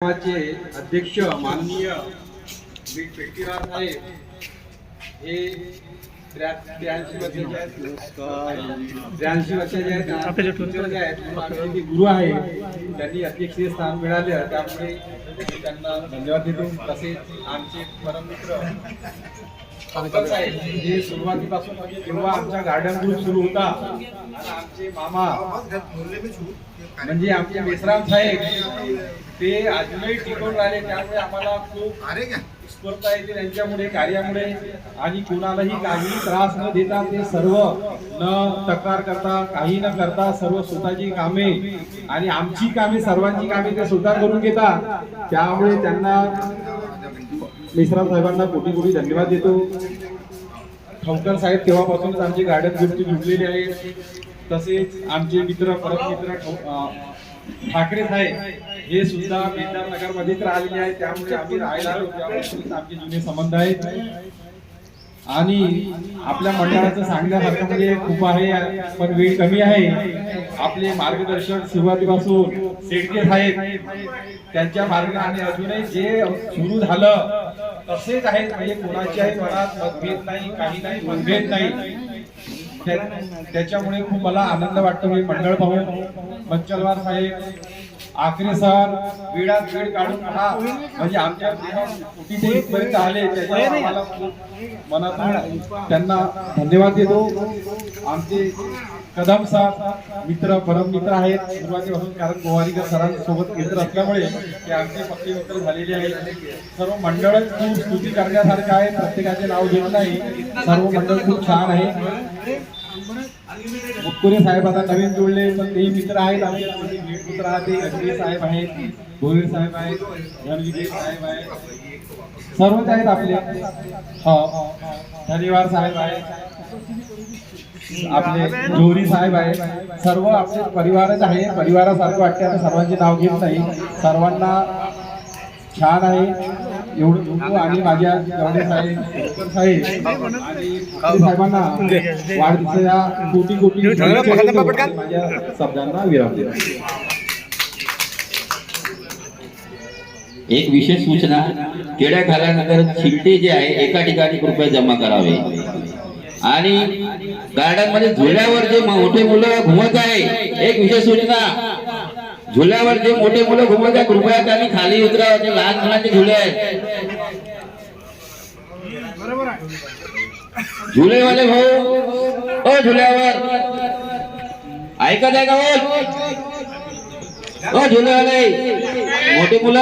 अध्यक्ष माननीय पेटीराव साहेब हे 83 वर्षाचे आहेत, गुरु आहे. त्यांनी अध्यक्षीय स्थान मिळाले, त्यामुळे त्यांना धन्यवाद देतो. तसेच आमचे परममित्र साहेब हे सुरुवातीपासून जेव्हा आमचा गार्डन ग्रुप सुरू होता, आमचे मामा म्हणजे आमचे मेसराम साहेब ते अजूनही टिकून राहिले. त्यामुळे आम्हाला खूप स्फूर्ती येते त्यांच्यामुळे, कार्यामुळे. आणि कोणालाही काही त्रास न देता ते सर्व न तक्रार करता, काही न करता सर्व स्वतःची कामे आणि आमची कामे, सर्वांची कामे ते स्वतः करून घेतात. त्यामुळे त्यांना मेसराम साहेबांना कोटी कोटी धन्यवाद देतो. ठवकर साहेब तेव्हापासूनच आमचे गार्डन ग्रुपचे जुळलेले आहेत. तसेच आमचे मित्र परममित्र ठाकरे साहेब हे सुद्धा बेदार नगर मध्येच राहिलेले आहेत. त्यामुळे आम्ही राहायला आलो, त्यापासून आमचे जुने संबंध आहेत. आणि आपल्या मंडळाचं सांगण्यासारखं म्हणजे खूप आहे, पण वेळ कमी आहे. आपले मार्गदर्शक सुरुवातीपासून शेडके साहेब त्यांच्या मार्गाने अजूनही जे सुरू झालं तसेच आहेत. म्हणजे कोणाच्याही मनात मतभेद नाही, काही नाही, मतभेद नाही. त्याच्यामुळे खूप मला आनंद वाटतो. हे मंडळ पाहून मंचलवार साहेब, आखरे सर वेळात वेळ काढून म्हणजे आमच्या कुठे इथपर्यंत आले, त्याच्यावर आम्हाला खूप मनातून त्यांना धन्यवाद देतो. आमचे कदम सर मित्र परममित्र आहेत सुरुवातीपासून, कारण गोवारीकर सरांसोबत मित्र असल्यामुळे ते आमचे पक्के मित्र झालेले आहेत. सर्व मंडळ खूप स्तुती करण्यासारखं आहे, प्रत्येकाचे नाव घेत नाही. सर्व मंडळ खूप छान आहे. मुटकुरे साहेब आता नवीन जुळले, पण तेही मित्र आहेत. आमचे मित्र राहते अजय साहेब आहेत, भोईर साहेब आहेत, रणविजय साहेब आहेत, सर्वच आहेत आपले. धन्यवाद साहेब आहेत, आपले जोरी साहेब आहेत. सर्व आपले परिवारच आहे, परिवारासारखं वाटते. आता सर्वांचे नाव घेत नाही, सर्वांना छान आहे एवढं. आणि माझ्या गवडे साहेब आणि साहेबांना वाढदिवसाच्या कोटी कोटी माझ्या शब्दांना विराम देतो. एक विशेष सूचना, खेड्या खाल्यानंतर शिल्टे जे आहे एका ठिकाणी कृपया जमा करावे. आणि गार्डन मध्ये झुल्यावर जे मोठे मुलं घुमत आहे, एक विशेष सूचना, झुल्यावर जे मोठे मुलं घुमत आहे कृपया त्यांनी खाली उतरावं. जे लहान मुलांचे झुले आहेत, झुलेवाले भाऊ ओ झुल्यावर ऐकत आहे का? ओ झुलेवाले मोठे मुलं